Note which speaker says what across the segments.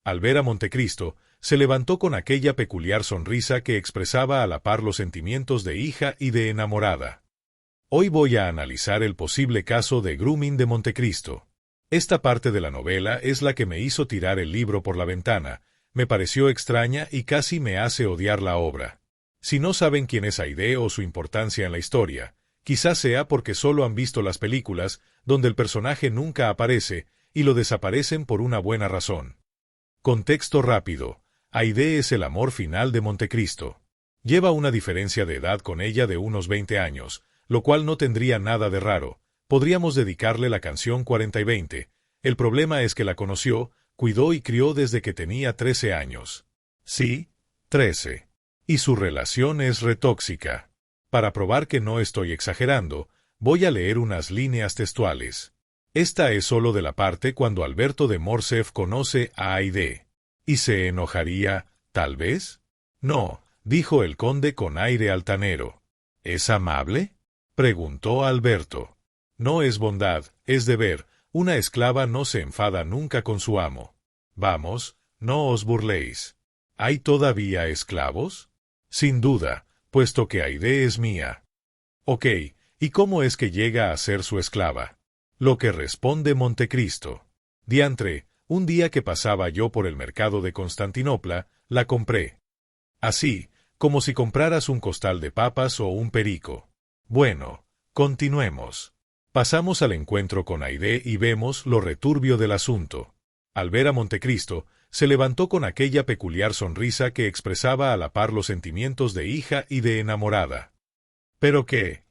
Speaker 1: Al ver a Montecristo, se levantó con aquella peculiar sonrisa que expresaba a la par los sentimientos de hija y de enamorada. Hoy voy a analizar el posible caso de grooming de Montecristo. Esta parte de la novela es la que me hizo tirar el libro por la ventana, me pareció extraña y casi me hace odiar la obra. Si no saben quién es Aide o su importancia en la historia, quizás sea porque solo han visto las películas, donde el personaje nunca aparece, y lo desaparecen por una buena razón. Contexto rápido. Aide es el amor final de Montecristo. Lleva una diferencia de edad con ella de unos 20 años, lo cual no tendría nada de raro. Podríamos dedicarle la canción 40 y 20. El problema es que la conoció, cuidó y crió desde que tenía 13 años. Sí, 13. Y su relación es retóxica. Para probar que no estoy exagerando, voy a leer unas líneas textuales. Esta es solo de la parte cuando Alberto de Morcerf conoce a Aide. ¿Y se enojaría, tal vez? No, dijo el conde con aire altanero. ¿Es amable?, preguntó Alberto. No es bondad, es deber. Una esclava no se enfada nunca con su amo. Vamos, no os burléis. ¿Hay todavía esclavos? Sin duda, puesto que Aide es mía. Ok, ¿y cómo es que llega a ser su esclava? Lo que responde Montecristo. Diantre, un día que pasaba yo por el mercado de Constantinopla, la compré. Así, como si compraras un costal de papas o un perico. Bueno, continuemos. Pasamos al encuentro con Aide y vemos lo returbio del asunto. Al ver a Montecristo, se levantó con aquella peculiar sonrisa que expresaba a la par los sentimientos de hija y de enamorada. ¿Pero qué?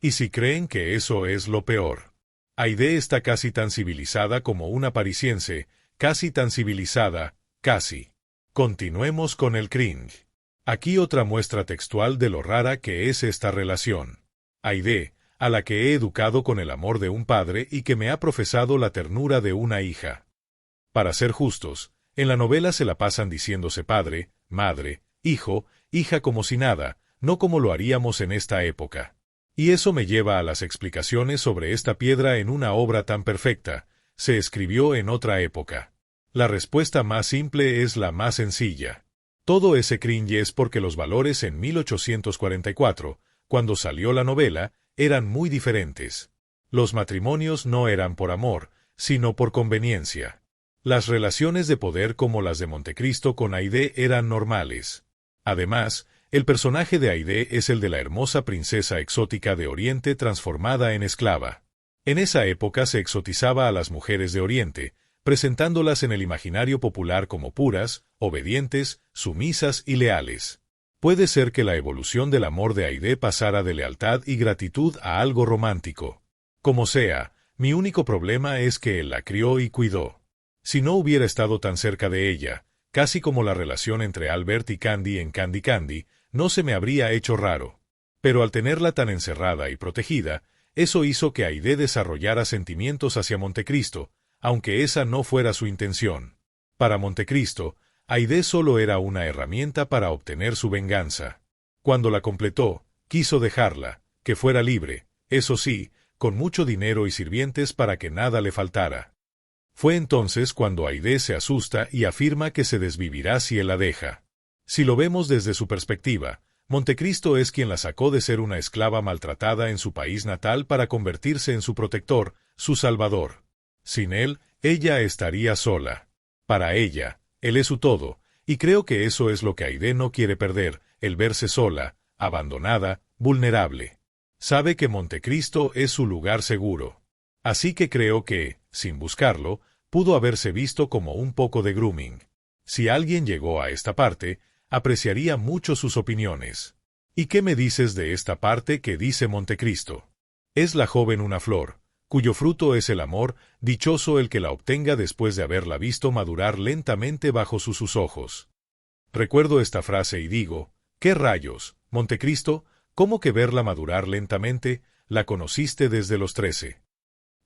Speaker 1: ¿Y si creen que eso es lo peor? Aide está casi tan civilizada como una parisiense, casi tan civilizada, casi. Continuemos con el cringe. Aquí otra muestra textual de lo rara que es esta relación. Aide, a la que he educado con el amor de un padre y que me ha profesado la ternura de una hija. Para ser justos, en la novela se la pasan diciéndose padre, madre, hijo, hija como si nada, no como lo haríamos en esta época. Y eso me lleva a las explicaciones sobre esta piedra en una obra tan perfecta. Se escribió en otra época. La respuesta más simple es la más sencilla. Todo ese cringe es porque los valores en 1844, cuando salió la novela, eran muy diferentes. Los matrimonios no eran por amor, sino por conveniencia. Las relaciones de poder como las de Montecristo con Aide eran normales. Además, el personaje de Aide es el de la hermosa princesa exótica de Oriente transformada en esclava. En esa época se exotizaba a las mujeres de Oriente, presentándolas en el imaginario popular como puras, obedientes, sumisas y leales. Puede ser que la evolución del amor de Aide pasara de lealtad y gratitud a algo romántico. Como sea, mi único problema es que él la crió y cuidó. Si no hubiera estado tan cerca de ella, casi como la relación entre Albert y Candy en Candy Candy, no se me habría hecho raro. Pero al tenerla tan encerrada y protegida, eso hizo que Aide desarrollara sentimientos hacia Montecristo, aunque esa no fuera su intención. Para Montecristo, Aide solo era una herramienta para obtener su venganza. Cuando la completó, quiso dejarla, que fuera libre, eso sí, con mucho dinero y sirvientes para que nada le faltara. Fue entonces cuando Aide se asusta y afirma que se desvivirá si él la deja. Si lo vemos desde su perspectiva, Montecristo es quien la sacó de ser una esclava maltratada en su país natal para convertirse en su protector, su salvador. Sin él, ella estaría sola. Para ella, él es su todo, y creo que eso es lo que Aide no quiere perder, el verse sola, abandonada, vulnerable. Sabe que Montecristo es su lugar seguro. Así que creo que, sin buscarlo, pudo haberse visto como un poco de grooming. Si alguien llegó a esta parte, apreciaría mucho sus opiniones. ¿Y qué me dices de esta parte que dice Montecristo? Es la joven una flor, cuyo fruto es el amor, dichoso el que la obtenga después de haberla visto madurar lentamente bajo sus ojos. Recuerdo esta frase y digo, ¿qué rayos, Montecristo? ¿Cómo que verla madurar lentamente? La conociste desde los 13.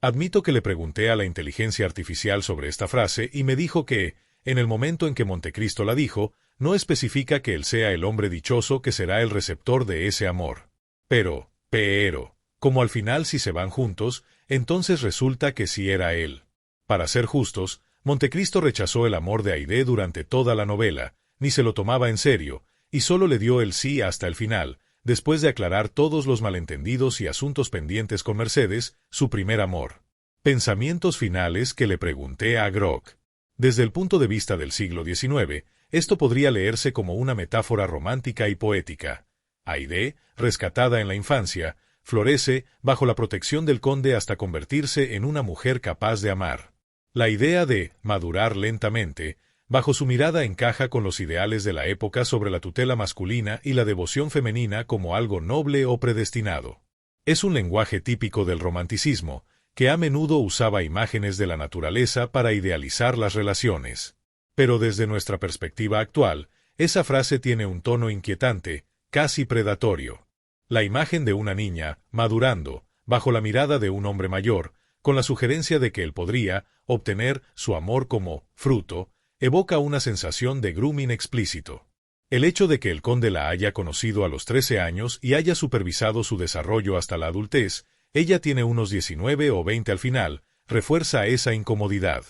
Speaker 1: Admito que le pregunté a la inteligencia artificial sobre esta frase y me dijo que, en el momento en que Montecristo la dijo, no especifica que él sea el hombre dichoso que será el receptor de ese amor. Pero, como al final si se van juntos, entonces resulta que sí era él. Para ser justos, Montecristo rechazó el amor de Haydée durante toda la novela, ni se lo tomaba en serio, y solo le dio el sí hasta el final, después de aclarar todos los malentendidos y asuntos pendientes con Mercedes, su primer amor. Pensamientos finales que le pregunté a Grog. Desde el punto de vista del siglo XIX, esto podría leerse como una metáfora romántica y poética. Haydée, rescatada en la infancia, florece bajo la protección del conde hasta convertirse en una mujer capaz de amar. La idea de madurar lentamente, bajo su mirada encaja con los ideales de la época sobre la tutela masculina y la devoción femenina como algo noble o predestinado. Es un lenguaje típico del romanticismo, que a menudo usaba imágenes de la naturaleza para idealizar las relaciones. Pero desde nuestra perspectiva actual, esa frase tiene un tono inquietante, casi predatorio. La imagen de una niña, madurando, bajo la mirada de un hombre mayor, con la sugerencia de que él podría obtener su amor como fruto, evoca una sensación de grooming explícito. El hecho de que el conde la haya conocido a los 13 años y haya supervisado su desarrollo hasta la adultez, ella tiene unos 19 o 20 al final, refuerza esa incomodidad.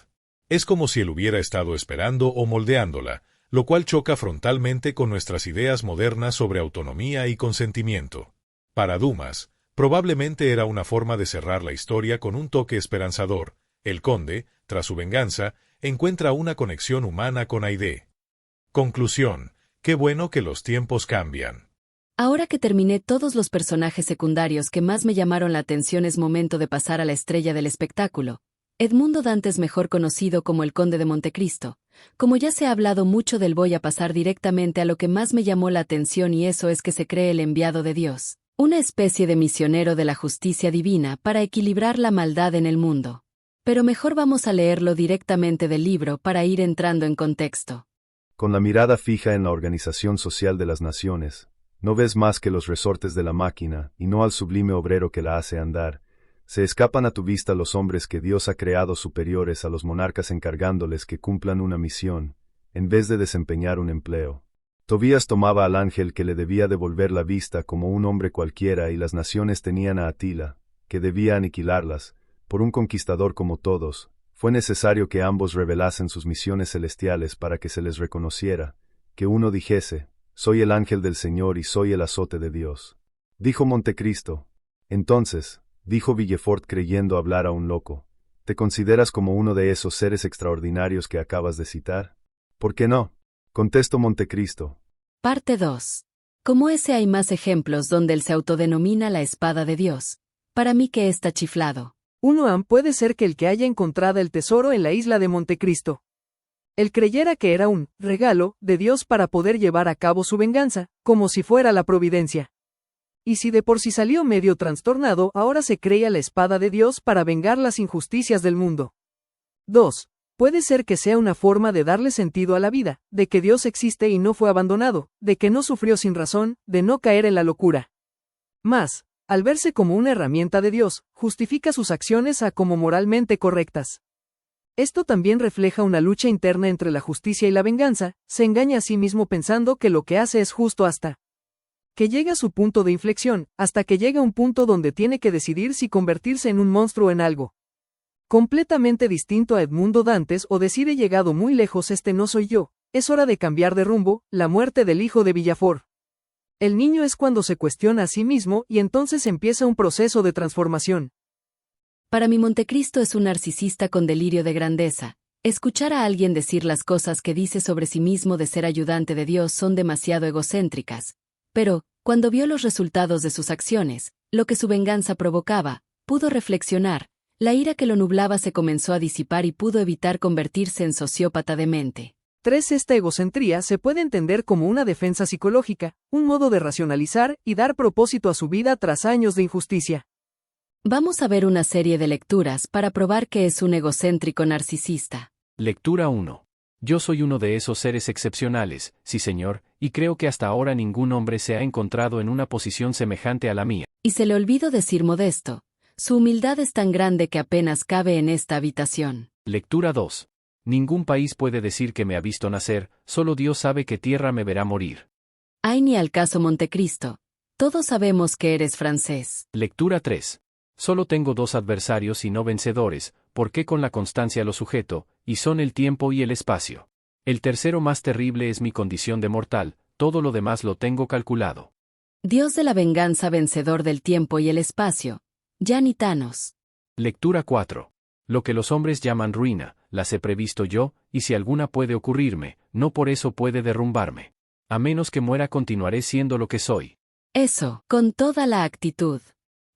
Speaker 1: Es como si él hubiera estado esperando o moldeándola, lo cual choca frontalmente con nuestras ideas modernas sobre autonomía y consentimiento. Para Dumas, probablemente era una forma de cerrar la historia con un toque esperanzador. El conde, tras su venganza, encuentra una conexión humana con Haydée. Conclusión: qué bueno que los tiempos cambian.
Speaker 2: Ahora que terminé todos los personajes secundarios que más me llamaron la atención, es momento de pasar a la estrella del espectáculo. Edmundo Dantes, mejor conocido como el Conde de Montecristo. Como ya se ha hablado mucho del, voy a pasar directamente a lo que más me llamó la atención, y eso es que se cree el enviado de Dios, una especie de misionero de la justicia divina para equilibrar la maldad en el mundo. Pero mejor vamos a leerlo directamente del libro para ir entrando en contexto.
Speaker 3: Con la mirada fija en la organización social de las naciones, no ves más que los resortes de la máquina, y no al sublime obrero que la hace andar. Se escapan a tu vista los hombres que Dios ha creado superiores a los monarcas, encargándoles que cumplan una misión, en vez de desempeñar un empleo. Tobías tomaba al ángel que le debía devolver la vista como un hombre cualquiera, y las naciones tenían a Atila, que debía aniquilarlas. Por un conquistador como todos, fue necesario que ambos revelasen sus misiones celestiales para que se les reconociera, que uno dijese: soy el ángel del Señor y soy el azote de Dios. Dijo Montecristo. Entonces, dijo Villefort creyendo hablar a un loco, ¿te consideras como uno de esos seres extraordinarios que acabas de citar? ¿Por qué no? Contestó Montecristo.
Speaker 2: Parte 2. Como ese hay más ejemplos donde él se autodenomina la espada de Dios. Para mí que está chiflado.
Speaker 4: Uno puede ser que el que haya encontrado el tesoro en la isla de Montecristo, él creyera que era un regalo de Dios para poder llevar a cabo su venganza, como si fuera la providencia. Y si de por sí salió medio trastornado, ahora se creía la espada de Dios para vengar las injusticias del mundo. 2. Puede ser que sea una forma de darle sentido a la vida, de que Dios existe y no fue abandonado, de que no sufrió sin razón, de no caer en la locura. Más, al verse como una herramienta de Dios, justifica sus acciones como moralmente correctas. Esto también refleja una lucha interna entre la justicia y la venganza. Se engaña a sí mismo pensando que lo que hace es justo hasta que llega a su punto de inflexión, hasta que llega a un punto donde tiene que decidir si convertirse en un monstruo, en algo completamente distinto a Edmundo Dantes, o decide, llegado muy lejos, este no soy yo, es hora de cambiar de rumbo. La muerte del hijo de Villefort. El niño es cuando se cuestiona a sí mismo y entonces empieza un proceso de transformación.
Speaker 2: Para mí Montecristo es un narcisista con delirio de grandeza. Escuchar a alguien decir las cosas que dice sobre sí mismo de ser ayudante de Dios son demasiado egocéntricas. Pero, cuando vio los resultados de sus acciones, lo que su venganza provocaba, pudo reflexionar. La ira que lo nublaba se comenzó a disipar y pudo evitar convertirse en sociópata de mente.
Speaker 4: 3. Esta egocentría se puede entender como una defensa psicológica, un modo de racionalizar y dar propósito a su vida tras años de injusticia.
Speaker 2: Vamos a ver una serie de lecturas para probar que es un egocéntrico narcisista.
Speaker 5: Lectura 1. Yo soy uno de esos seres excepcionales, sí señor, y creo que hasta ahora ningún hombre se ha encontrado en una posición semejante a la mía.
Speaker 2: Y se le olvidó decir modesto. Su humildad es tan grande que apenas cabe en esta habitación.
Speaker 5: Lectura 2. Ningún país puede decir que me ha visto nacer, solo Dios sabe qué tierra me verá morir.
Speaker 2: Ay, ni al caso Montecristo. Todos sabemos que eres francés.
Speaker 5: Lectura 3. Solo tengo 2 adversarios y no vencedores, ¿por qué con la constancia lo sujeto? Y son el tiempo y el espacio. El tercero más terrible es mi condición de mortal, todo lo demás lo tengo calculado.
Speaker 2: Dios de la venganza, vencedor del tiempo y el espacio. Jan y Thanos.
Speaker 5: Lectura 4. Lo que los hombres llaman ruina, las he previsto yo, y si alguna puede ocurrirme, no por eso puede derrumbarme. A menos que muera continuaré siendo lo que soy.
Speaker 2: Eso, con toda la actitud.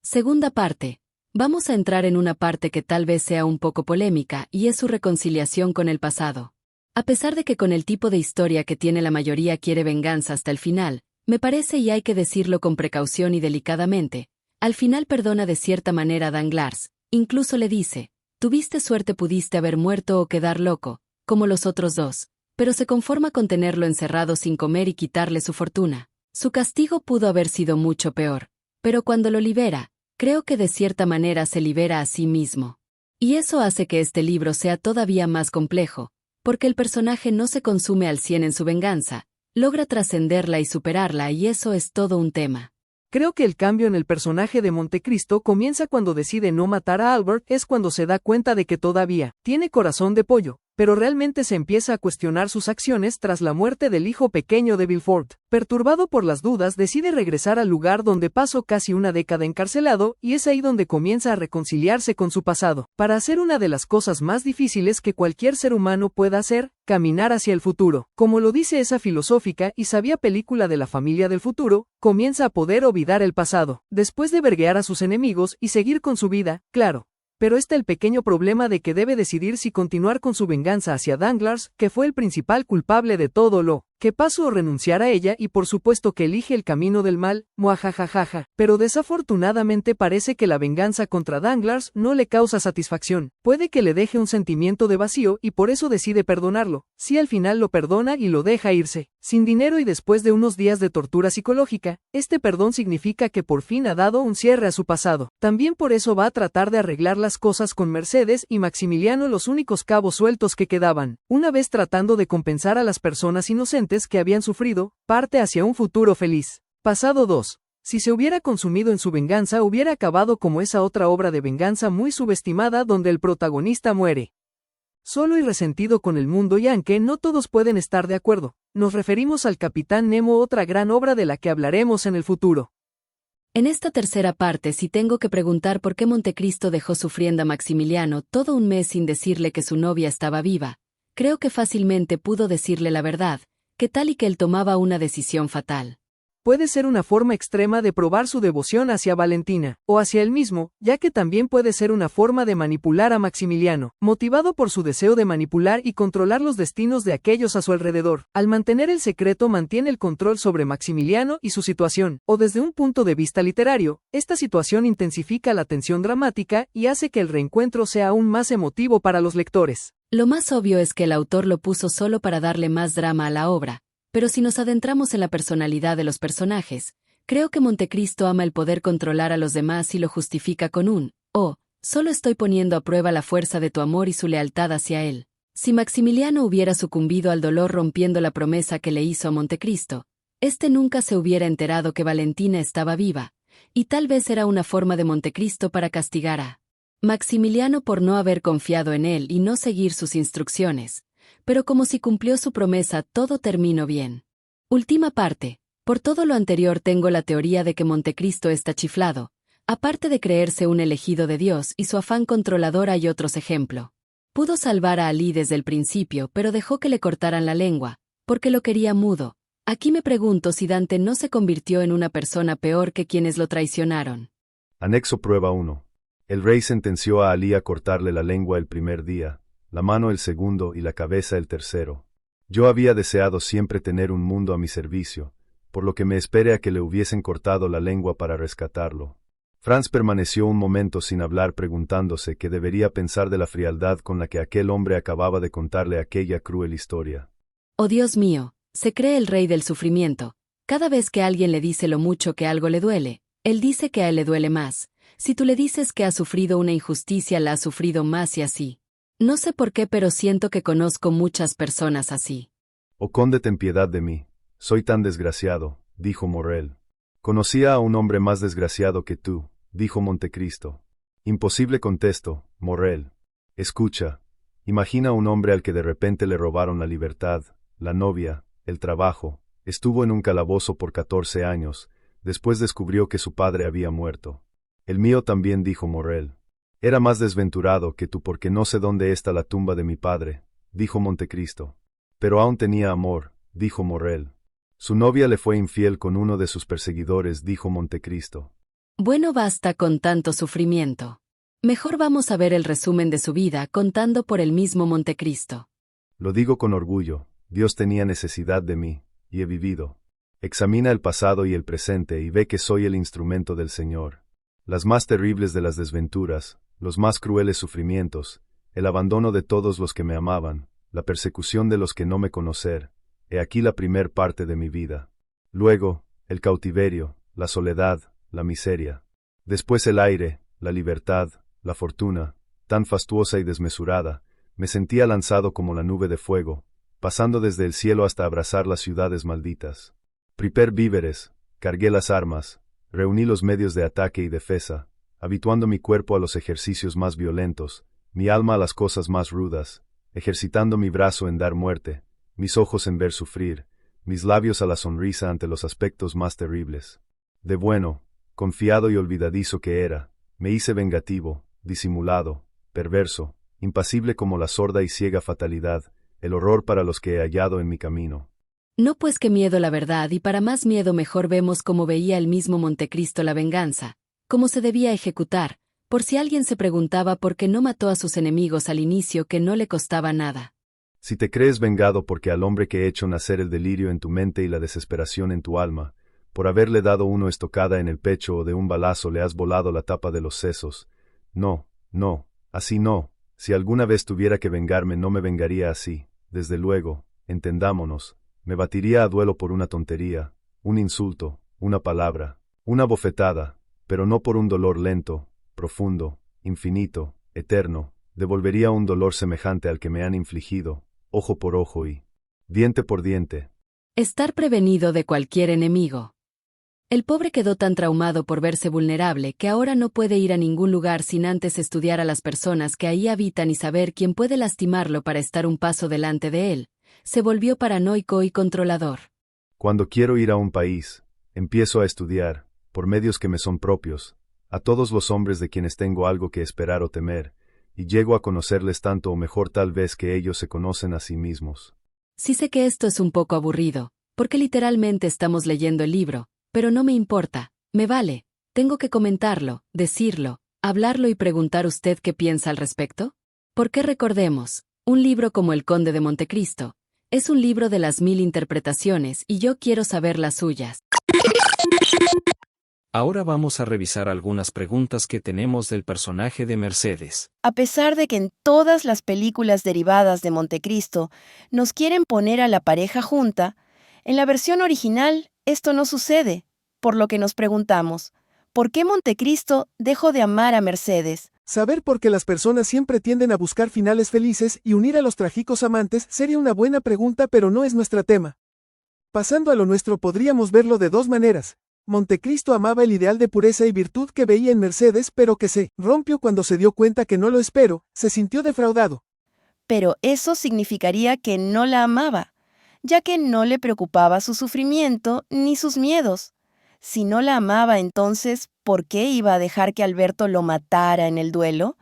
Speaker 2: Segunda parte. Vamos a entrar en una parte que tal vez sea un poco polémica, y es su reconciliación con el pasado. A pesar de que con el tipo de historia que tiene la mayoría quiere venganza hasta el final, me parece, y hay que decirlo con precaución y delicadamente, al final perdona de cierta manera a Danglars, incluso le dice, tuviste suerte, pudiste haber muerto o quedar loco, como los otros dos, pero se conforma con tenerlo encerrado sin comer y quitarle su fortuna. Su castigo pudo haber sido mucho peor, pero cuando lo libera, creo que de cierta manera se libera a sí mismo. Y eso hace que este libro sea todavía más complejo, porque el personaje no se consume al 100 en su venganza, logra trascenderla y superarla, y eso es todo un tema.
Speaker 4: Creo que el cambio en el personaje de Montecristo comienza cuando decide no matar a Albert, es cuando se da cuenta de que todavía tiene corazón de pollo, pero realmente se empieza a cuestionar sus acciones tras la muerte del hijo pequeño de Villefort. Perturbado por las dudas, decide regresar al lugar donde pasó casi una década encarcelado, y es ahí donde comienza a reconciliarse con su pasado, para hacer una de las cosas más difíciles que cualquier ser humano pueda hacer, caminar hacia el futuro. Como lo dice esa filosófica y sabia película de La familia del futuro, comienza a poder olvidar el pasado, después de verguear a sus enemigos y seguir con su vida, claro. Pero está el pequeño problema de que debe decidir si continuar con su venganza hacia Danglars, que fue el principal culpable de todo lo que pasó, o renunciar a ella, y por supuesto que elige el camino del mal, muajajajaja. Pero desafortunadamente parece que la venganza contra Danglars no le causa satisfacción, puede que le deje un sentimiento de vacío y por eso decide perdonarlo. Sí, al final lo perdona y lo deja irse, sin dinero y después de unos días de tortura psicológica. Este perdón significa que por fin ha dado un cierre a su pasado. También por eso va a tratar de arreglar las cosas con Mercedes y Maximiliano, los únicos cabos sueltos que quedaban. Una vez tratando de compensar a las personas inocentes que habían sufrido, parte hacia un futuro feliz. Pasado 2. Si se hubiera consumido en su venganza, hubiera acabado como esa otra obra de venganza muy subestimada donde el protagonista muere solo y resentido con el mundo, y aunque no todos pueden estar de acuerdo, nos referimos al Capitán Nemo, otra gran obra de la que hablaremos en el futuro.
Speaker 2: En esta tercera parte sí tengo que preguntar por qué Montecristo dejó sufriendo a Maximiliano todo un mes sin decirle que su novia estaba viva. Creo que fácilmente pudo decirle la verdad, que tal y que él tomaba una decisión fatal.
Speaker 4: Puede ser una forma extrema de probar su devoción hacia Valentina, o hacia él mismo, ya que también puede ser una forma de manipular a Maximiliano, motivado por su deseo de manipular y controlar los destinos de aquellos a su alrededor. Al mantener el secreto, mantiene el control sobre Maximiliano y su situación, o desde un punto de vista literario, esta situación intensifica la tensión dramática y hace que el reencuentro sea aún más emotivo para los lectores.
Speaker 2: Lo más obvio es que el autor lo puso solo para darle más drama a la obra. Pero si nos adentramos en la personalidad de los personajes, creo que Montecristo ama el poder controlar a los demás y lo justifica con un, solo estoy poniendo a prueba la fuerza de tu amor y su lealtad hacia él. Si Maximiliano hubiera sucumbido al dolor rompiendo la promesa que le hizo a Montecristo, este nunca se hubiera enterado que Valentina estaba viva, y tal vez era una forma de Montecristo para castigar a Maximiliano por no haber confiado en él y no seguir sus instrucciones. Pero como si cumplió su promesa, todo terminó bien. Última parte. Por todo lo anterior tengo la teoría de que Montecristo está chiflado. Aparte de creerse un elegido de Dios y su afán controlador, hay otros ejemplos. Pudo salvar a Ali desde el principio, pero dejó que le cortaran la lengua, porque lo quería mudo. Aquí me pregunto si Dante no se convirtió en una persona peor que quienes lo traicionaron.
Speaker 3: Anexo prueba 1. El rey sentenció a Ali a cortarle la lengua el primer día, la mano el segundo y la cabeza el tercero. Yo había deseado siempre tener un mundo a mi servicio, por lo que me esperé a que le hubiesen cortado la lengua para rescatarlo. Franz permaneció un momento sin hablar, preguntándose qué debería pensar de la frialdad con la que aquel hombre acababa de contarle aquella cruel historia.
Speaker 2: Oh Dios mío, se cree el rey del sufrimiento. Cada vez que alguien le dice lo mucho que algo le duele, él dice que a él le duele más. Si tú le dices que ha sufrido una injusticia, la ha sufrido más y así. No sé por qué, pero siento que conozco muchas personas así.
Speaker 3: Oh conde, ten piedad de mí. Soy tan desgraciado, dijo Morrel. Conocía a un hombre más desgraciado que tú, dijo Montecristo. Imposible, contestó Morrel. Escucha, imagina a un hombre al que de repente le robaron la libertad, la novia, el trabajo, estuvo en un calabozo por 14 años, después descubrió que su padre había muerto. El mío también, dijo Morrel. Era más desventurado que tú porque no sé dónde está la tumba de mi padre, dijo Montecristo. Pero aún tenía amor, dijo Morrel. Su novia le fue infiel con uno de sus perseguidores, dijo Montecristo.
Speaker 2: Bueno, basta con tanto sufrimiento. Mejor vamos a ver el resumen de su vida contando por el mismo Montecristo.
Speaker 3: Lo digo con orgullo, Dios tenía necesidad de mí, y he vivido. Examina el pasado y el presente y ve que soy el instrumento del Señor. Las más terribles de las desventuras, los más crueles sufrimientos, el abandono de todos los que me amaban, la persecución de los que no me conocer, he aquí la primer parte de mi vida. Luego, el cautiverio, la soledad, la miseria. Después el aire, la libertad, la fortuna, tan fastuosa y desmesurada, me sentía lanzado como la nube de fuego, pasando desde el cielo hasta abrazar las ciudades malditas. Preparé víveres, cargué las armas, reuní los medios de ataque y defensa, habituando mi cuerpo a los ejercicios más violentos, mi alma a las cosas más rudas, ejercitando mi brazo en dar muerte, mis ojos en ver sufrir, mis labios a la sonrisa ante los aspectos más terribles. De bueno, confiado y olvidadizo que era, me hice vengativo, disimulado, perverso, impasible como la sorda y ciega fatalidad, el horror para los que he hallado en mi camino.
Speaker 2: No, pues qué miedo la verdad, y para más miedo mejor vemos cómo veía el mismo Montecristo la venganza, cómo se debía ejecutar, por si alguien se preguntaba por qué no mató a sus enemigos al inicio, que no le costaba nada.
Speaker 3: Si te crees vengado porque al hombre que he hecho nacer el delirio en tu mente y la desesperación en tu alma, por haberle dado una estocada en el pecho o de un balazo le has volado la tapa de los sesos, no, así no, si alguna vez tuviera que vengarme no me vengaría así, desde luego, entendámonos, me batiría a duelo por una tontería, un insulto, una palabra, una bofetada, pero no por un dolor lento, profundo, infinito, eterno, devolvería un dolor semejante al que me han infligido, ojo por ojo y diente por diente.
Speaker 2: Estar prevenido de cualquier enemigo. El pobre quedó tan traumado por verse vulnerable que ahora no puede ir a ningún lugar sin antes estudiar a las personas que ahí habitan y saber quién puede lastimarlo para estar un paso delante de él. Se volvió paranoico y controlador.
Speaker 3: Cuando quiero ir a un país, empiezo a estudiar, por medios que me son propios, a todos los hombres de quienes tengo algo que esperar o temer, y llego a conocerles tanto o mejor tal vez que ellos se conocen a sí mismos.
Speaker 2: Sí sé que esto es un poco aburrido, porque literalmente estamos leyendo el libro, pero no me importa, me vale, tengo que comentarlo, decirlo, hablarlo y preguntar usted qué piensa al respecto. Porque recordemos, un libro como El Conde de Montecristo, es un libro de las 1000 interpretaciones y yo quiero saber las suyas.
Speaker 5: Ahora vamos a revisar algunas preguntas que tenemos del personaje de Mercedes.
Speaker 6: A pesar de que en todas las películas derivadas de Montecristo nos quieren poner a la pareja junta, en la versión original esto no sucede, por lo que nos preguntamos, ¿por qué Montecristo dejó de amar a Mercedes?
Speaker 7: Saber por qué las personas siempre tienden a buscar finales felices y unir a los trágicos amantes sería una buena pregunta, pero no es nuestro tema. Pasando a lo nuestro, podríamos verlo de dos maneras. Montecristo amaba el ideal de pureza y virtud que veía en Mercedes, pero que se rompió cuando se dio cuenta que no lo esperó, se sintió defraudado.
Speaker 6: Pero eso significaría que no la amaba, ya que no le preocupaba su sufrimiento ni sus miedos. Si no la amaba, entonces, ¿por qué iba a dejar que Alberto lo matara en el duelo?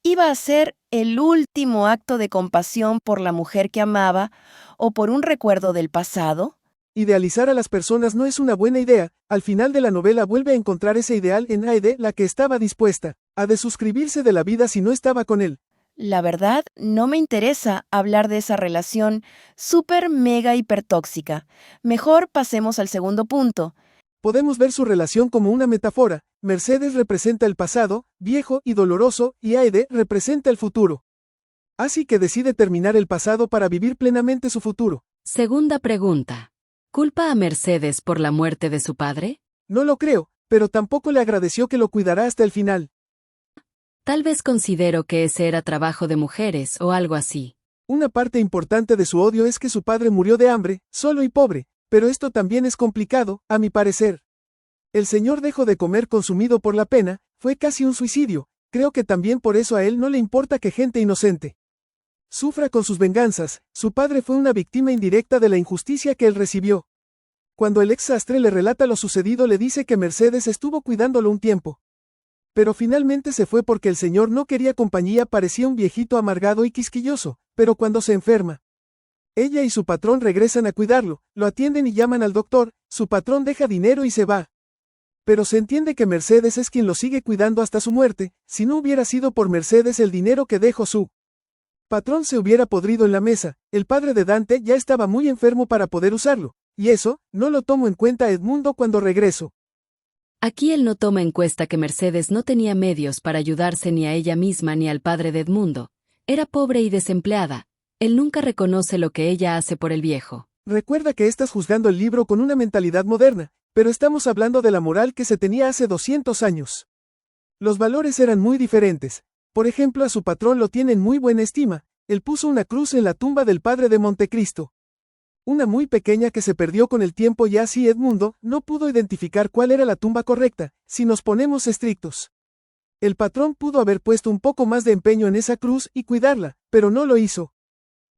Speaker 6: ¿Iba a ser el último acto de compasión por la mujer que amaba o por un recuerdo del pasado?
Speaker 7: Idealizar a las personas no es una buena idea. Al final de la novela vuelve a encontrar ese ideal en Aide, la que estaba dispuesta a desuscribirse de la vida si no estaba con él.
Speaker 6: La verdad, no me interesa hablar de esa relación súper mega hipertóxica. Mejor pasemos al segundo punto.
Speaker 7: Podemos ver su relación como una metáfora. Mercedes representa el pasado, viejo y doloroso, y Aide representa el futuro. Así que decide terminar el pasado para vivir plenamente su futuro.
Speaker 2: Segunda pregunta. ¿Culpa a Mercedes por la muerte de su padre?
Speaker 7: No lo creo, pero tampoco le agradeció que lo cuidara hasta el final.
Speaker 2: Tal vez considero que ese era trabajo de mujeres o algo así.
Speaker 7: Una parte importante de su odio es que su padre murió de hambre, solo y pobre, pero esto también es complicado, a mi parecer. El señor dejó de comer consumido por la pena, fue casi un suicidio, Creo que también por eso a él no le importa que gente inocente sufra con sus venganzas. Su padre fue una víctima indirecta de la injusticia que él recibió. Cuando el ex sastre le relata lo sucedido, le dice que Mercedes estuvo cuidándolo un tiempo. Pero finalmente se fue porque el señor no quería compañía, parecía un viejito amargado y quisquilloso, pero cuando se enferma, ella y su patrón regresan a cuidarlo, lo atienden y llaman al doctor, su patrón deja dinero y se va. Pero se entiende que Mercedes es quien lo sigue cuidando hasta su muerte. Si no hubiera sido por Mercedes, el dinero que dejó su patrón se hubiera podrido en la mesa. El padre de Dante ya estaba muy enfermo para poder usarlo, y eso, no lo tomo en cuenta Edmundo cuando regreso.
Speaker 2: Aquí él no toma en cuenta que Mercedes no tenía medios para ayudarse ni a ella misma ni al padre de Edmundo. Era pobre y desempleada. Él nunca reconoce lo que ella hace por el viejo.
Speaker 7: Recuerda que estás juzgando el libro con una mentalidad moderna, pero estamos hablando de la moral que se tenía hace 200 años. Los valores eran muy diferentes. Por ejemplo, a su patrón lo tiene en muy buena estima. Él puso una cruz en la tumba del padre de Montecristo. Una muy pequeña que se perdió con el tiempo, y así Edmundo no pudo identificar cuál era la tumba correcta, si nos ponemos estrictos. El patrón pudo haber puesto un poco más de empeño en esa cruz y cuidarla, pero no lo hizo.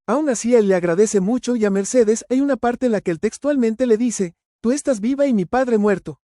Speaker 7: Aún así él le agradece mucho, y a Mercedes hay una parte en la que él textualmente le dice: «Tú estás viva y mi padre muerto».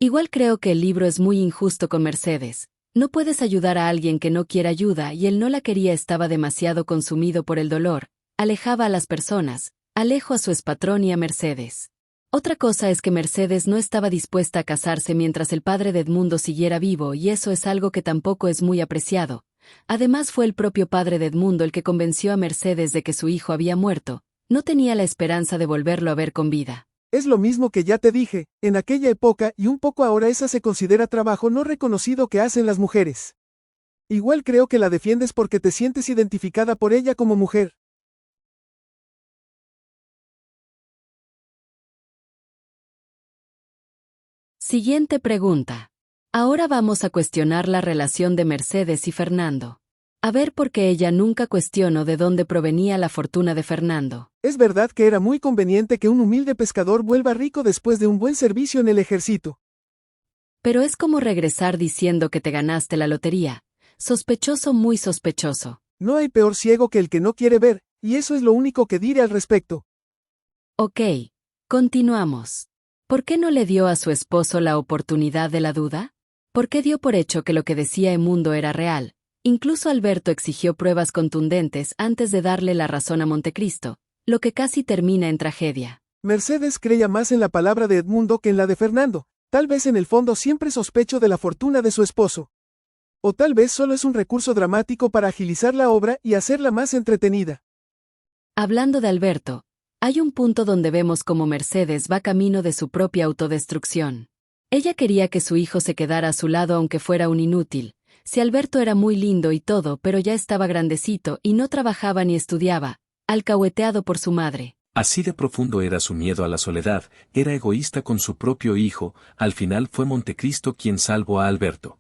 Speaker 2: Igual creo que el libro es muy injusto con Mercedes. No puedes ayudar a alguien que no quiere ayuda, y él no la quería, estaba demasiado consumido por el dolor, alejaba a las personas, alejó a su expatrón y a Mercedes. Otra cosa es que Mercedes no estaba dispuesta a casarse mientras el padre de Edmundo siguiera vivo, y eso es algo que tampoco es muy apreciado. Además fue el propio padre de Edmundo el que convenció a Mercedes de que su hijo había muerto. No tenía la esperanza de volverlo a ver con vida.
Speaker 7: Es lo mismo que ya te dije, en aquella época y un poco ahora esa se considera trabajo no reconocido que hacen las mujeres. Igual creo que la defiendes porque te sientes identificada por ella como mujer.
Speaker 2: Siguiente pregunta. Ahora vamos a cuestionar la relación de Mercedes y Fernando. A ver por qué ella nunca cuestionó de dónde provenía la fortuna de Fernando.
Speaker 7: Es verdad que era muy conveniente que un humilde pescador vuelva rico después de un buen servicio en el ejército.
Speaker 2: Pero es como regresar diciendo que te ganaste la lotería. Sospechoso, muy sospechoso.
Speaker 7: No hay peor ciego que el que no quiere ver, y eso es lo único que diré al respecto.
Speaker 2: Ok, continuamos. ¿Por qué no le dio a su esposo la oportunidad de la duda? ¿Por qué dio por hecho que lo que decía Edmundo era real? Incluso Alberto exigió pruebas contundentes antes de darle la razón a Montecristo, lo que casi termina en tragedia.
Speaker 7: Mercedes creía más en la palabra de Edmundo que en la de Fernando. Tal vez en el fondo siempre sospechó de la fortuna de su esposo. O tal vez solo es un recurso dramático para agilizar la obra y hacerla más entretenida.
Speaker 2: Hablando de Alberto, hay un punto donde vemos cómo Mercedes va camino de su propia autodestrucción. Ella quería que su hijo se quedara a su lado aunque fuera un inútil. Si Alberto era muy lindo y todo, pero ya estaba grandecito y no trabajaba ni estudiaba, alcahueteado por su madre.
Speaker 8: Así de profundo era su miedo a la soledad, era egoísta con su propio hijo, al final fue Montecristo quien salvó a Alberto.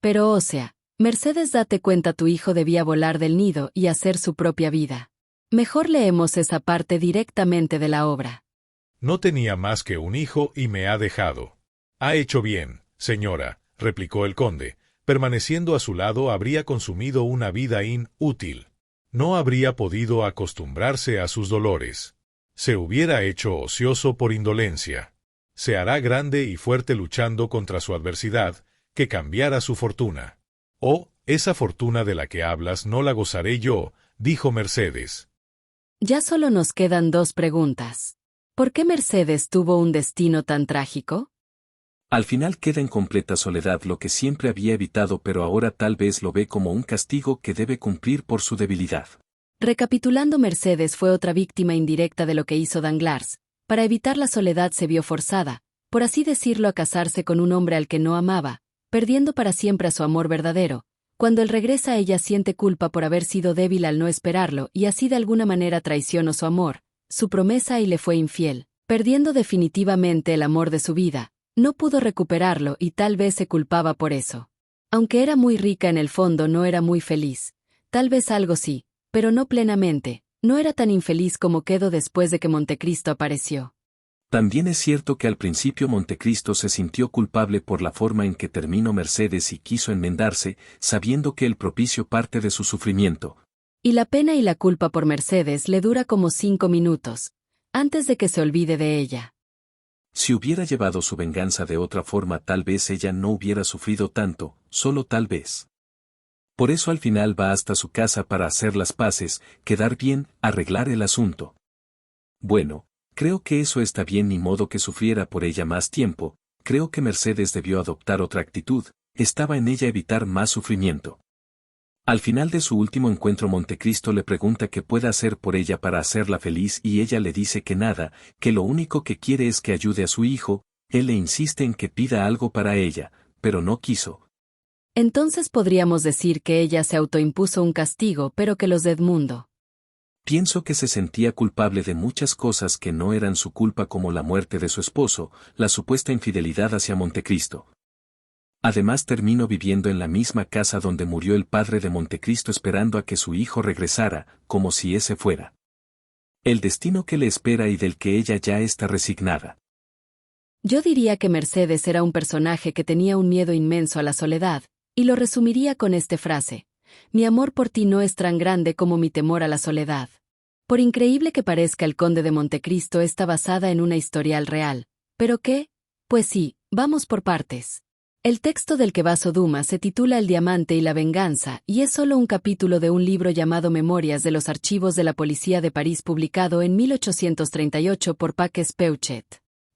Speaker 2: Pero Mercedes, date cuenta, tu hijo debía volar del nido y hacer su propia vida. Mejor leemos esa parte directamente de la obra.
Speaker 1: No tenía más que un hijo y me ha dejado. Ha hecho bien, señora, replicó el conde. Permaneciendo a su lado habría consumido una vida inútil. No habría podido acostumbrarse a sus dolores. Se hubiera hecho ocioso por indolencia. Se hará grande y fuerte luchando contra su adversidad, que cambiara su fortuna. Oh, esa fortuna de la que hablas no la gozaré yo, dijo Mercedes.
Speaker 2: Ya solo nos quedan dos preguntas. ¿Por qué Mercedes tuvo un destino tan trágico?
Speaker 8: Al final queda en completa soledad lo que siempre había evitado, pero ahora tal vez lo ve como un castigo que debe cumplir por su debilidad.
Speaker 2: Recapitulando, Mercedes fue otra víctima indirecta de lo que hizo Danglars. Para evitar la soledad se vio forzada, por así decirlo, a casarse con un hombre al que no amaba, perdiendo para siempre a su amor verdadero. Cuando él regresa, ella siente culpa por haber sido débil al no esperarlo y así de alguna manera traicionó su amor, su promesa, y le fue infiel, perdiendo definitivamente el amor de su vida. No pudo recuperarlo y tal vez se culpaba por eso. Aunque era muy rica, en el fondo no era muy feliz. Tal vez algo sí, pero no plenamente. No era tan infeliz como quedó después de que Montecristo apareció.
Speaker 8: También es cierto que al principio Montecristo se sintió culpable por la forma en que terminó Mercedes y quiso enmendarse, sabiendo que el propicio parte de su sufrimiento.
Speaker 2: Y la pena y la culpa por Mercedes le dura como 5 minutos, antes de que se olvide de ella.
Speaker 8: Si hubiera llevado su venganza de otra forma, tal vez ella no hubiera sufrido tanto, solo tal vez. Por eso al final va hasta su casa para hacer las paces, quedar bien, arreglar el asunto. Bueno, creo que eso está bien, ni modo que sufriera por ella más tiempo. Creo que Mercedes debió adoptar otra actitud, estaba en ella evitar más sufrimiento. Al final de su último encuentro, Montecristo le pregunta qué puede hacer por ella para hacerla feliz y ella le dice que nada, que lo único que quiere es que ayude a su hijo. Él le insiste en que pida algo para ella, pero no quiso.
Speaker 2: Entonces podríamos decir que ella se autoimpuso un castigo, pero que los de Edmundo.
Speaker 8: Pienso que se sentía culpable de muchas cosas que no eran su culpa, como la muerte de su esposo, la supuesta infidelidad hacia Montecristo. Además terminó viviendo en la misma casa donde murió el padre de Montecristo, esperando a que su hijo regresara, como si ese fuera el destino que le espera y del que ella ya está resignada.
Speaker 2: Yo diría que Mercedes era un personaje que tenía un miedo inmenso a la soledad, y lo resumiría con esta frase: mi amor por ti no es tan grande como mi temor a la soledad. Por increíble que parezca, El Conde de Montecristo está basada en una historial real. ¿Pero qué? Pues sí, vamos por partes. El texto del que Vaso Dumas se titula El diamante y la venganza, y es solo un capítulo de un libro llamado Memorias de los Archivos de la Policía de París, publicado en 1838 por Paques Peuchet.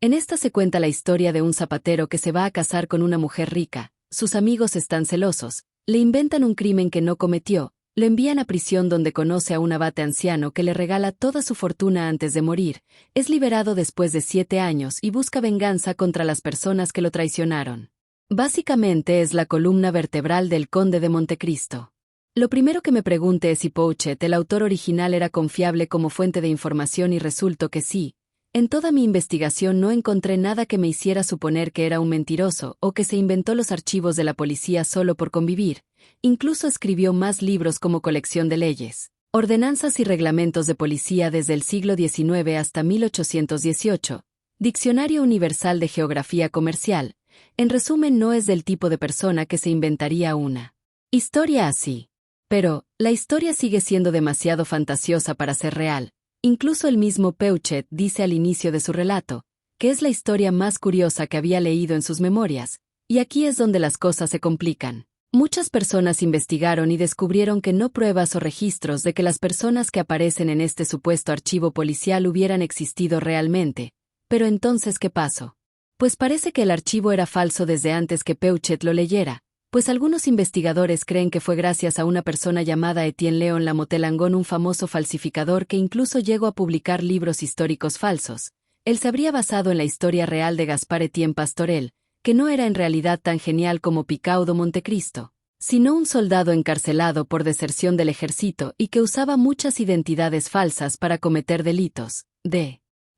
Speaker 2: En esta se cuenta la historia de un zapatero que se va a casar con una mujer rica. Sus amigos están celosos, le inventan un crimen que no cometió, lo envían a prisión donde conoce a un abate anciano que le regala toda su fortuna antes de morir, es liberado después de 7 años y busca venganza contra las personas que lo traicionaron. Básicamente es la columna vertebral del Conde de Montecristo. Lo primero que me pregunté es si Peuchet, el autor original, era confiable como fuente de información, y resultó que sí. En toda mi investigación no encontré nada que me hiciera suponer que era un mentiroso o que se inventó los archivos de la policía solo por convivir. Incluso escribió más libros como colección de leyes, ordenanzas y reglamentos de policía desde el siglo XIX hasta 1818, Diccionario Universal de Geografía Comercial. En resumen, no es del tipo de persona que se inventaría una historia así. Pero, la historia sigue siendo demasiado fantasiosa para ser real. Incluso el mismo Peuchet dice al inicio de su relato que es la historia más curiosa que había leído en sus memorias, y aquí es donde las cosas se complican. Muchas personas investigaron y descubrieron que no pruebas o registros de que las personas que aparecen en este supuesto archivo policial hubieran existido realmente. Pero entonces, ¿qué pasó? Pues parece que el archivo era falso desde antes que Peuchet lo leyera, pues algunos investigadores creen que fue gracias a una persona llamada Etienne Léon Lamotte-Langon, un famoso falsificador que incluso llegó a publicar libros históricos falsos. Él se habría basado en la historia real de Gaspar Etienne Pastorel, que no era en realidad tan genial como Picaud o Montecristo, sino un soldado encarcelado por deserción del ejército y que usaba muchas identidades falsas para cometer delitos.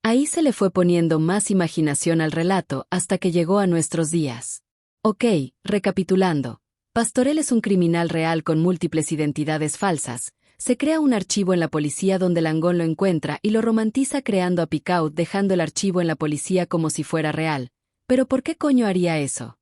Speaker 2: Ahí se le fue poniendo más imaginación al relato hasta que llegó a nuestros días. Ok, recapitulando. Pastorel es un criminal real con múltiples identidades falsas. Se crea un archivo en la policía donde Langon lo encuentra y lo romantiza creando a Picaud, dejando el archivo en la policía como si fuera real. ¿Pero por qué coño haría eso?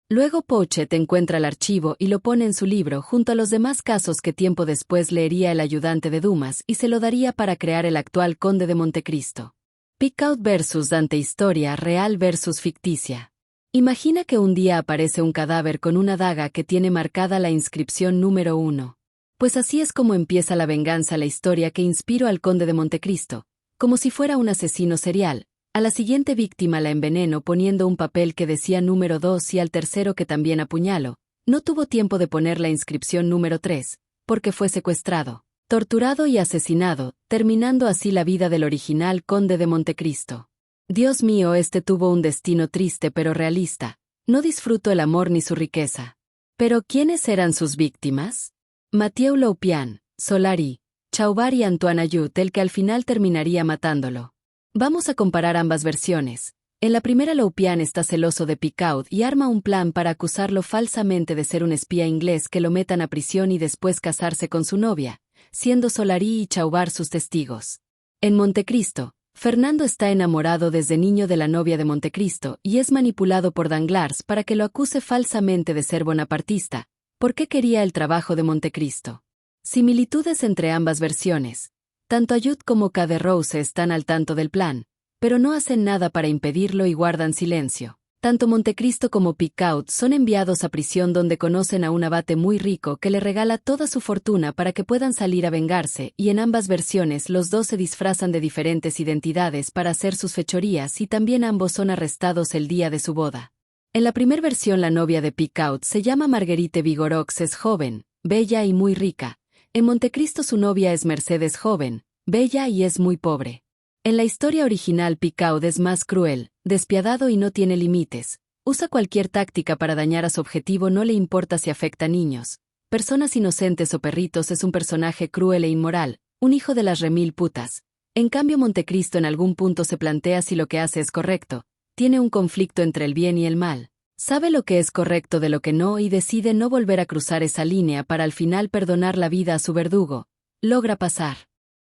Speaker 2: Luego Peuchet encuentra el archivo y lo pone en su libro junto a los demás casos que tiempo después leería el ayudante de Dumas y se lo daría para crear el actual Conde de Montecristo. Picaud versus Dante, historia real versus ficticia. Imagina que un día aparece un cadáver con una daga que tiene marcada la inscripción número 1. Pues así es como empieza la venganza, la historia que inspiró al Conde de Montecristo, como si fuera un asesino serial. A la siguiente víctima la envenenó poniendo un papel que decía número 2 y al tercero, que también apuñaló, no tuvo tiempo de poner la inscripción número 3, porque fue secuestrado, torturado y asesinado, terminando así la vida del original Conde de Montecristo. Dios mío, este tuvo un destino triste pero realista. No disfrutó el amor ni su riqueza. ¿Pero quiénes eran sus víctimas? Mathieu Loupian, Solari, Chauvar y Antoine Ayut, el que al final terminaría matándolo. Vamos a comparar ambas versiones. En la primera, Loupian está celoso de Picaud y arma un plan para acusarlo falsamente de ser un espía inglés, que lo metan a prisión y después casarse con su novia, siendo Solari y Chauvar sus testigos. En Montecristo, Fernando está enamorado desde niño de la novia de Montecristo y es manipulado por Danglars para que lo acuse falsamente de ser bonapartista, porque quería el trabajo de Montecristo. Similitudes entre ambas versiones. Tanto Ayud como Caderousse están al tanto del plan, pero no hacen nada para impedirlo y guardan silencio. Tanto Montecristo como Picaud son enviados a prisión donde conocen a un abate muy rico que le regala toda su fortuna para que puedan salir a vengarse, y en ambas versiones los dos se disfrazan de diferentes identidades para hacer sus fechorías y también ambos son arrestados el día de su boda. En la primera versión la novia de Picaud se llama Marguerite Vigoroux, es joven, bella y muy rica. En Montecristo su novia es Mercedes, joven, bella y es muy pobre. En la historia original Picaud es más cruel, despiadado y no tiene límites. Usa cualquier táctica para dañar a su objetivo, no le importa si afecta a niños, personas inocentes o perritos. Es un personaje cruel e inmoral, un hijo de las remil putas. En cambio Montecristo en algún punto se plantea si lo que hace es correcto, tiene un conflicto entre el bien y el mal. Sabe lo que es correcto de lo que no y decide no volver a cruzar esa línea para al final perdonar la vida a su verdugo. Logra pasar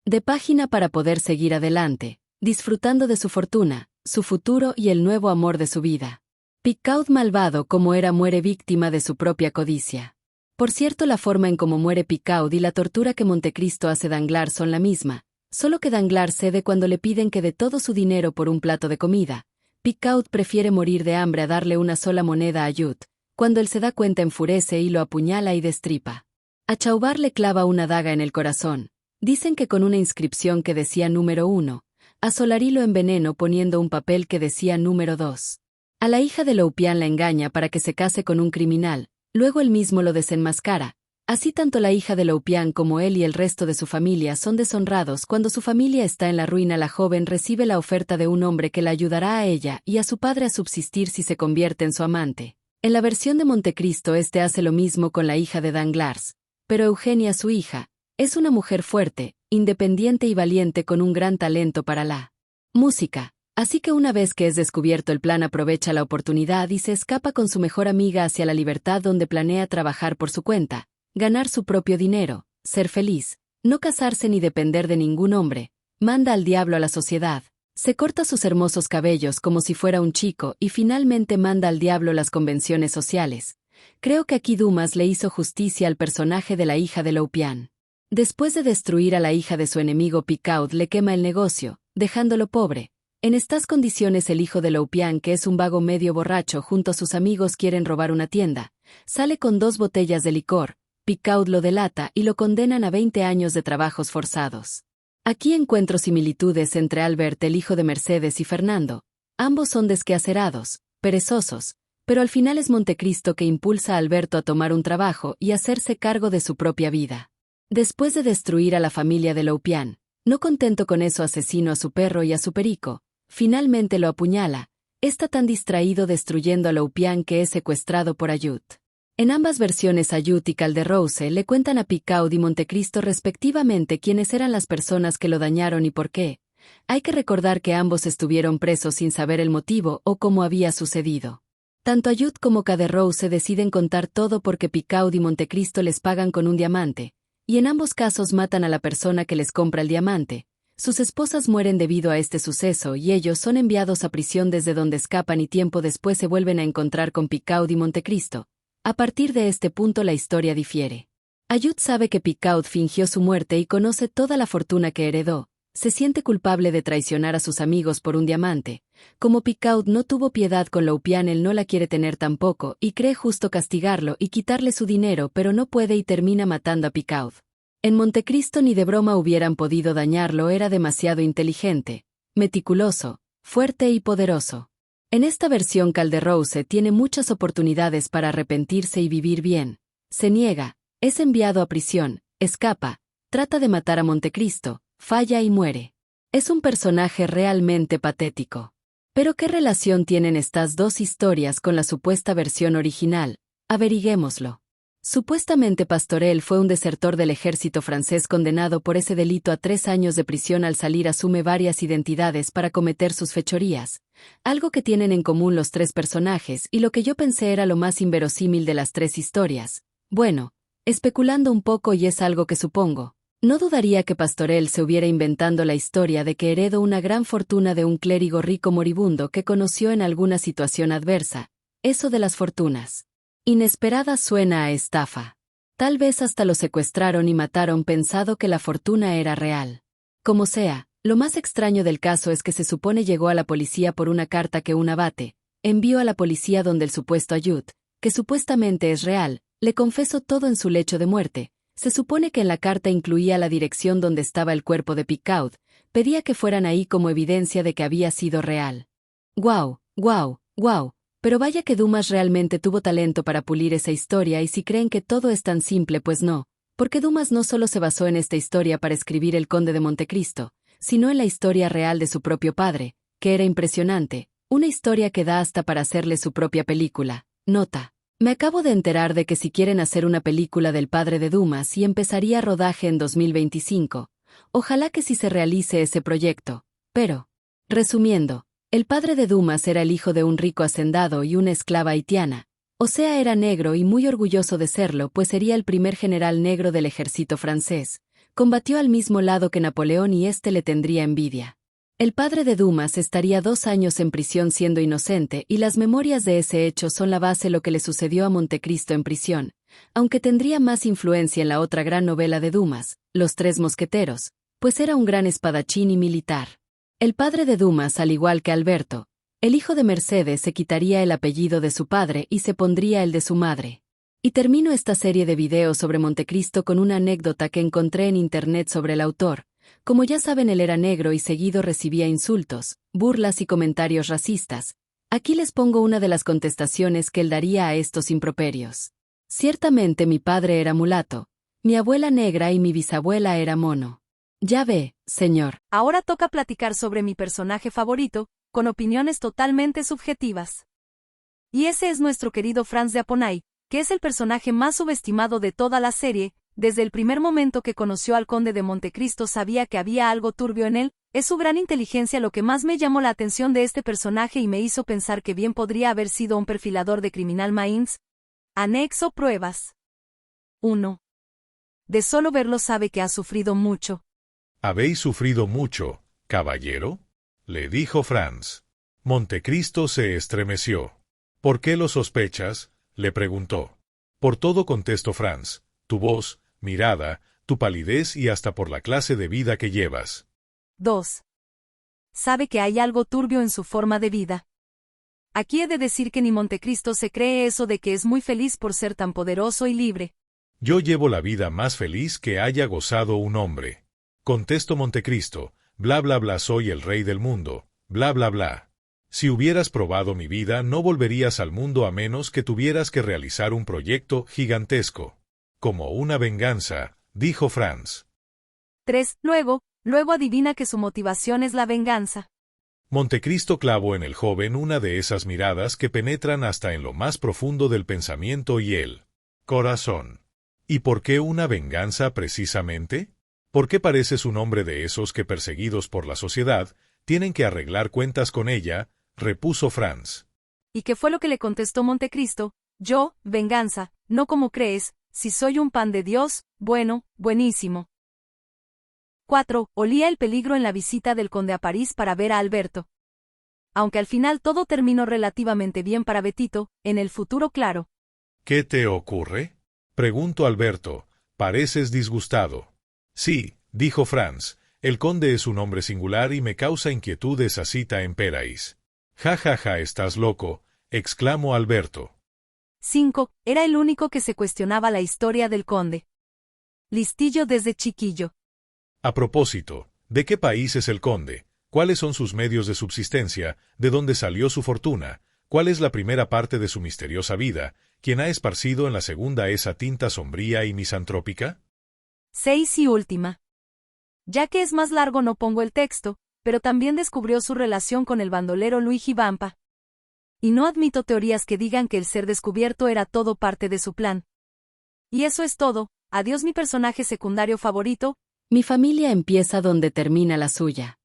Speaker 2: de página para poder seguir adelante, disfrutando de su fortuna, su futuro y el nuevo amor de su vida. Picaud, malvado como era, muere víctima de su propia codicia. Por cierto, la forma en cómo muere Picaud y la tortura que Montecristo hace Danglars son la misma, solo que Danglars cede cuando le piden que dé todo su dinero por un plato de comida. Picaud prefiere morir de hambre a darle una sola moneda a Ayud. Cuando él se da cuenta enfurece y lo apuñala y destripa. A Chauvar le clava una daga en el corazón. Dicen que con una inscripción que decía número 1, a Solari lo envenenó poniendo un papel que decía número 2. A la hija de Loupian la engaña para que se case con un criminal, luego él mismo lo desenmascara. Así tanto la hija de Loupian como él y el resto de su familia son deshonrados. Cuando su familia está en la ruina, la joven recibe la oferta de un hombre que la ayudará a ella y a su padre a subsistir si se convierte en su amante. En la versión de Montecristo este hace lo mismo con la hija de Danglars, pero Eugenia, su hija, es una mujer fuerte, independiente y valiente con un gran talento para la música. Así que una vez que es descubierto el plan, aprovecha la oportunidad y se escapa con su mejor amiga hacia la libertad, donde planea trabajar por su cuenta, ganar su propio dinero, ser feliz, no casarse ni depender de ningún hombre. Manda al diablo a la sociedad, se corta sus hermosos cabellos como si fuera un chico y finalmente manda al diablo las convenciones sociales. Creo que aquí Dumas le hizo justicia al personaje de la hija de Loupian. Después de destruir a la hija de su enemigo, Picaud le quema el negocio, dejándolo pobre. En estas condiciones el hijo de Loupian, que es un vago medio borracho, junto a sus amigos quieren robar una tienda. Sale con 2 botellas de licor. Picaud lo delata y lo condenan a 20 años de trabajos forzados. Aquí encuentro similitudes entre Albert, el hijo de Mercedes, y Fernando. Ambos son desquacerados, perezosos, pero al final es Montecristo que impulsa a Alberto a tomar un trabajo y hacerse cargo de su propia vida. Después de destruir a la familia de Loupian, no contento con eso, asesino a su perro y a su perico. Finalmente lo apuñala. Está tan distraído destruyendo a Loupian que es secuestrado por Ayud. En ambas versiones Ayud y Caderousse le cuentan a Picaud y Montecristo respectivamente quiénes eran las personas que lo dañaron y por qué. Hay que recordar que ambos estuvieron presos sin saber el motivo o cómo había sucedido. Tanto Ayud como Caderousse deciden contar todo porque Picaud y Montecristo les pagan con un diamante, y en ambos casos matan a la persona que les compra el diamante. Sus esposas mueren debido a este suceso y ellos son enviados a prisión, desde donde escapan y tiempo después se vuelven a encontrar con Picaud y Montecristo. A partir de este punto la historia difiere. Ayud sabe que Picaud fingió su muerte y conoce toda la fortuna que heredó. Se siente culpable de traicionar a sus amigos por un diamante. Como Picaud no tuvo piedad con Loupian, él no la quiere tener tampoco y cree justo castigarlo y quitarle su dinero, pero no puede y termina matando a Picaud. En Montecristo ni de broma hubieran podido dañarlo, era demasiado inteligente, meticuloso, fuerte y poderoso. En esta versión Caderousse tiene muchas oportunidades para arrepentirse y vivir bien. Se niega, es enviado a prisión, escapa, trata de matar a Montecristo, falla y muere. Es un personaje realmente patético. Pero ¿qué relación tienen estas dos historias con la supuesta versión original? Averiguémoslo. Supuestamente Pastorel fue un desertor del ejército francés condenado por ese delito a 3 años de prisión. Al salir asume varias identidades para cometer sus fechorías, algo que tienen en común los 3 personajes y lo que yo pensé era lo más inverosímil de las 3 historias. Bueno, especulando un poco, y es algo que supongo, No dudaría que Pastorell se hubiera inventando la historia de que heredó una gran fortuna de un clérigo rico moribundo que conoció en alguna situación adversa. Eso de las fortunas. Inesperada suena a estafa. Tal vez hasta lo secuestraron y mataron pensado que la fortuna era real. Como sea, lo más extraño del caso es que se supone llegó a la policía por una carta que un abate envió a la policía donde el supuesto Ayud, que supuestamente es real, le confesó todo en su lecho de muerte. Se supone que en la carta incluía la dirección donde estaba el cuerpo de Picaud, pedía que fueran ahí como evidencia de que había sido real. ¡Guau, guau, guau! Pero vaya que Dumas realmente tuvo talento para pulir esa historia y si creen que todo es tan simple pues no, porque Dumas no solo se basó en esta historia para escribir El Conde de Montecristo, sino en la historia real de su propio padre, que era impresionante, una historia que da hasta para hacerle su propia película. Nota. Me acabo de enterar de que si quieren hacer una película del padre de Dumas y empezaría rodaje en 2025. Ojalá que sí se realice ese proyecto. Pero, resumiendo, el padre de Dumas era el hijo de un rico hacendado y una esclava haitiana. O sea, era negro y muy orgulloso de serlo, pues sería el primer general negro del ejército francés. Combatió al mismo lado que Napoleón y éste le tendría envidia. El padre de Dumas estaría 2 años en prisión siendo inocente y las memorias de ese hecho son la base lo que le sucedió a Montecristo en prisión, aunque tendría más influencia en la otra gran novela de Dumas, Los Tres Mosqueteros, pues era un gran espadachín y militar. El padre de Dumas, al igual que Alberto, el hijo de Mercedes, se quitaría el apellido de su padre y se pondría el de su madre. Y termino esta serie de videos sobre Montecristo con una anécdota que encontré en internet sobre el autor. Como ya saben, él era negro y seguido recibía insultos, burlas y comentarios racistas. Aquí les pongo una de las contestaciones que él daría a estos improperios. Ciertamente mi padre era mulato, mi abuela negra y mi bisabuela era mono. Ya ve, señor.
Speaker 9: Ahora toca platicar sobre mi personaje favorito, con opiniones totalmente subjetivas. Y ese es nuestro querido Franz de Aponay, que es el personaje más subestimado de toda la serie. Desde el primer momento que conoció al conde de Montecristo sabía que había algo turbio en él. Es su gran inteligencia lo que más me llamó la atención de este personaje y me hizo pensar que bien podría haber sido un perfilador de Criminal Minds. Anexo pruebas. 1. De solo verlo sabe que ha sufrido mucho.
Speaker 1: ¿Habéis sufrido mucho, caballero? Le dijo Franz. Montecristo se estremeció. ¿Por qué lo sospechas? Le preguntó. Por todo, contestó Franz. Tu voz, mirada, tu palidez y hasta por la clase de vida que llevas.
Speaker 9: 2. Sabe que hay algo turbio en su forma de vida. Aquí he de decir que ni Montecristo se cree eso de que es muy feliz por ser tan poderoso y libre.
Speaker 1: Yo llevo la vida más feliz que haya gozado un hombre. Contestó Montecristo, bla bla bla, soy el rey del mundo, bla bla bla. Si hubieras probado mi vida no volverías al mundo a menos que tuvieras que realizar un proyecto gigantesco. Como una venganza, dijo Franz.
Speaker 9: 3. Luego adivina que su motivación es la venganza.
Speaker 1: Montecristo clavó en el joven una de esas miradas que penetran hasta en lo más profundo del pensamiento y el corazón. ¿Y por qué una venganza precisamente? ¿Por qué pareces un hombre de esos que, perseguidos por la sociedad, tienen que arreglar cuentas con ella? Repuso Franz.
Speaker 9: ¿Y qué fue lo que le contestó Montecristo? Yo, venganza, no como crees. Si soy un pan de Dios, bueno, buenísimo. 4. Olía el peligro en la visita del conde a París para ver a Alberto. Aunque al final todo terminó relativamente bien para Betito, en el futuro claro.
Speaker 1: ¿Qué te ocurre? Preguntó Alberto. Pareces disgustado. Sí, dijo Franz, el conde es un hombre singular y me causa inquietud esa cita en Paris. Ja ja ja, estás loco, exclamó Alberto.
Speaker 9: 5. Era el único que se cuestionaba la historia del conde. Listillo desde chiquillo.
Speaker 1: A propósito, ¿de qué país es el conde? ¿Cuáles son sus medios de subsistencia? ¿De dónde salió su fortuna? ¿Cuál es la primera parte de su misteriosa vida? ¿Quién ha esparcido en la segunda esa tinta sombría y misantrópica?
Speaker 9: 6. Y última. Ya que es más largo no pongo el texto, pero también descubrió su relación con el bandolero Luigi Vampa. Y no admito teorías que digan que el ser descubierto era todo parte de su plan. Y eso es todo. Adiós mi personaje secundario favorito.
Speaker 2: Mi familia empieza donde termina la suya.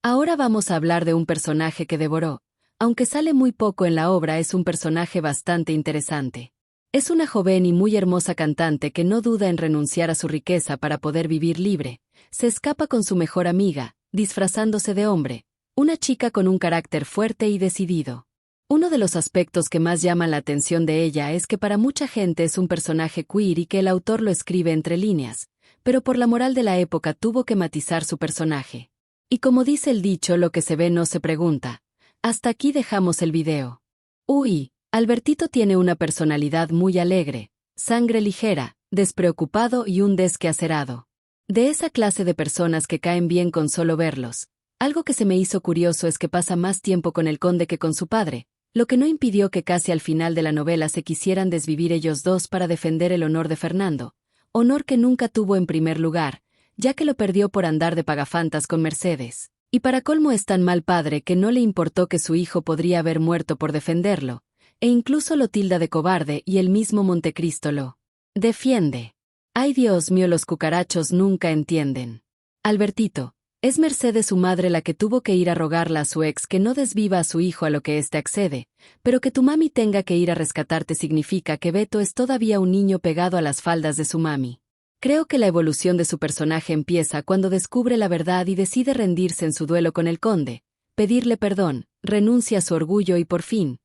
Speaker 2: Ahora vamos a hablar de un personaje que devoró. Aunque sale muy poco en la obra, es un personaje bastante interesante. Es una joven y muy hermosa cantante que no duda en renunciar a su riqueza para poder vivir libre. Se escapa con su mejor amiga, disfrazándose de hombre, una chica con un carácter fuerte y decidido. Uno de los aspectos que más llaman la atención de ella es que para mucha gente es un personaje queer y que el autor lo escribe entre líneas, pero por la moral de la época tuvo que matizar su personaje. Y como dice el dicho, lo que se ve no se pregunta. Hasta aquí dejamos el video. Uy, Albertito tiene una personalidad muy alegre, sangre ligera, despreocupado y un desquacerado. De esa clase de personas que caen bien con solo verlos. Algo que se me hizo curioso es que pasa más tiempo con el conde que con su padre, lo que no impidió que casi al final de la novela se quisieran desvivir ellos dos para defender el honor de Fernando, honor que nunca tuvo en primer lugar, ya que lo perdió por andar de pagafantas con Mercedes. Y para colmo es tan mal padre que no le importó que su hijo podría haber muerto por defenderlo, e incluso lo tilda de cobarde y el mismo Montecristo lo defiende. Ay Dios mío, los cucarachos nunca entienden. Albertito, es Mercedes su madre la que tuvo que ir a rogarle a su ex que no desviva a su hijo a lo que éste accede, pero que tu mami tenga que ir a rescatarte significa que Beto es todavía un niño pegado a las faldas de su mami. Creo que la evolución de su personaje empieza cuando descubre la verdad y decide rendirse en su duelo con el conde, pedirle perdón, renuncia a su orgullo y por fin,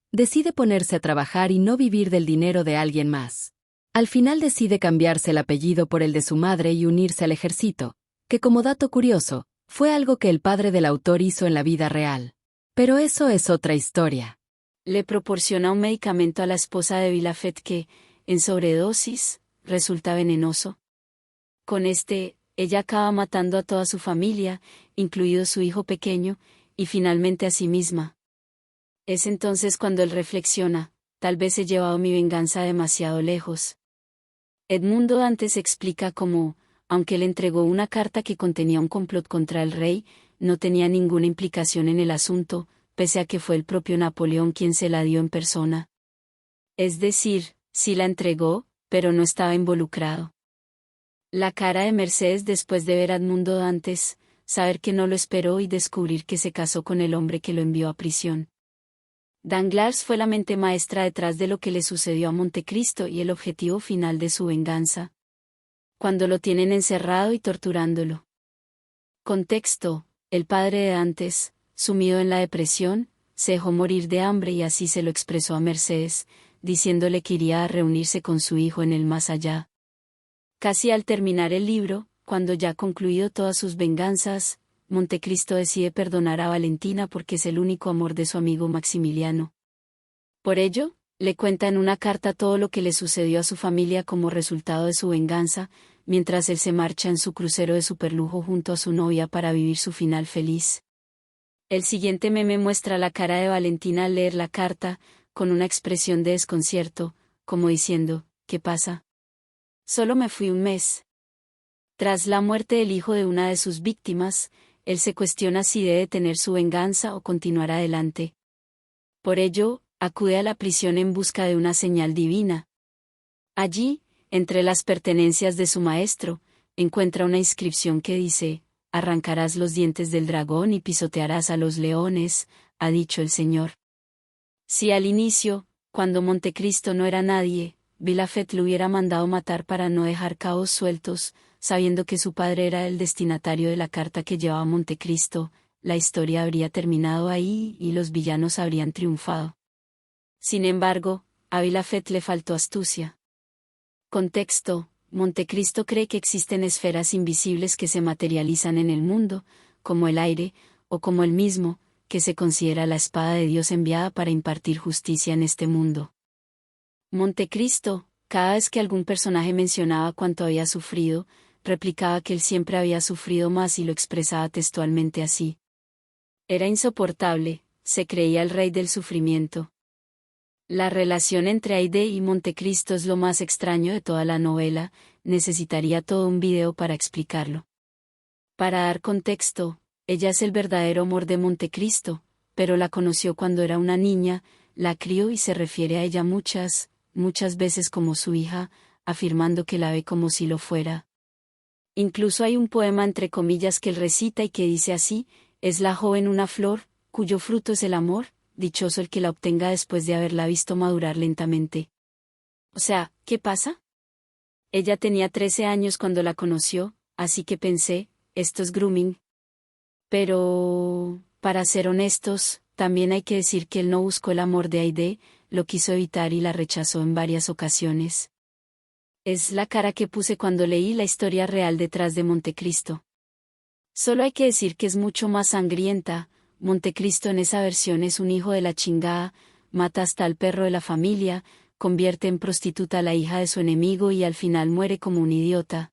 Speaker 2: decide ponerse a trabajar y no vivir del dinero de alguien más. Al final decide cambiarse el apellido por el de su madre y unirse al ejército, que como dato curioso, fue algo que el padre del autor hizo en la vida real. Pero eso es otra historia.
Speaker 10: Le proporciona un medicamento a la esposa de Vilafet que, en sobredosis, resulta venenoso. Con ella acaba matando a toda su familia, incluido su hijo pequeño, y finalmente a sí misma. Es entonces cuando él reflexiona, tal vez he llevado mi venganza demasiado lejos. Edmundo Dantes explica cómo, aunque él entregó una carta que contenía un complot contra el rey, no tenía ninguna implicación en el asunto, pese a que fue el propio Napoleón quien se la dio en persona. Es decir, sí la entregó, pero no estaba involucrado. La cara de Mercedes después de ver a Edmundo Dantes, saber que no lo esperó y descubrir que se casó con el hombre que lo envió a prisión. Danglars fue la mente maestra detrás de lo que le sucedió a Montecristo y el objetivo final de su venganza. Cuando lo tienen encerrado y torturándolo. Contexto: el padre de Dantes, sumido en la depresión, se dejó morir de hambre y así se lo expresó a Mercedes, diciéndole que iría a reunirse con su hijo en el más allá. Casi al terminar el libro, cuando ya ha concluido todas sus venganzas, Montecristo decide perdonar a Valentina porque es el único amor de su amigo Maximiliano. Por ello, le cuenta en una carta todo lo que le sucedió a su familia como resultado de su venganza, mientras él se marcha en su crucero de superlujo junto a su novia para vivir su final feliz. El siguiente meme muestra la cara de Valentina al leer la carta, con una expresión de desconcierto, como diciendo, ¿qué pasa? Solo me fui un mes. Tras la muerte del hijo de una de sus víctimas, él se cuestiona si debe detener su venganza o continuar adelante. Por ello, acude a la prisión en busca de una señal divina. Allí, entre las pertenencias de su maestro, encuentra una inscripción que dice, «Arrancarás los dientes del dragón y pisotearás a los leones», ha dicho el Señor. Si al inicio, cuando Montecristo no era nadie, Vilafet lo hubiera mandado matar para no dejar cabos sueltos, sabiendo que su padre era el destinatario de la carta que llevaba Montecristo, la historia habría terminado ahí y los villanos habrían triunfado. Sin embargo, a Vilafet le faltó astucia. Contexto: Montecristo cree que existen esferas invisibles que se materializan en el mundo, como el aire, o como él mismo, que se considera la espada de Dios enviada para impartir justicia en este mundo. Montecristo, cada vez que algún personaje mencionaba cuánto había sufrido, replicaba que él siempre había sufrido más y lo expresaba textualmente así. Era insoportable, se creía el rey del sufrimiento. La relación entre Aide y Montecristo es lo más extraño de toda la novela, necesitaría todo un video para explicarlo. Para dar contexto, ella es el verdadero amor de Montecristo, pero la conoció cuando era una niña, la crió y se refiere a ella muchas veces como su hija, afirmando que la ve como si lo fuera. Incluso hay un poema entre comillas que él recita y que dice así: «Es la joven una flor, cuyo fruto es el amor, dichoso el que la obtenga después de haberla visto madurar lentamente». O sea, ¿qué pasa? Ella tenía 13 años cuando la conoció, así que pensé, esto es grooming. Pero, para ser honestos, también hay que decir que él no buscó el amor de Aide, lo quiso evitar y la rechazó en varias ocasiones. Es la cara que puse cuando leí la historia real detrás de Montecristo. Solo hay que decir que es mucho más sangrienta. Montecristo en esa versión es un hijo de la chingada, mata hasta al perro de la familia, convierte en prostituta a la hija de su enemigo y al final muere como un idiota.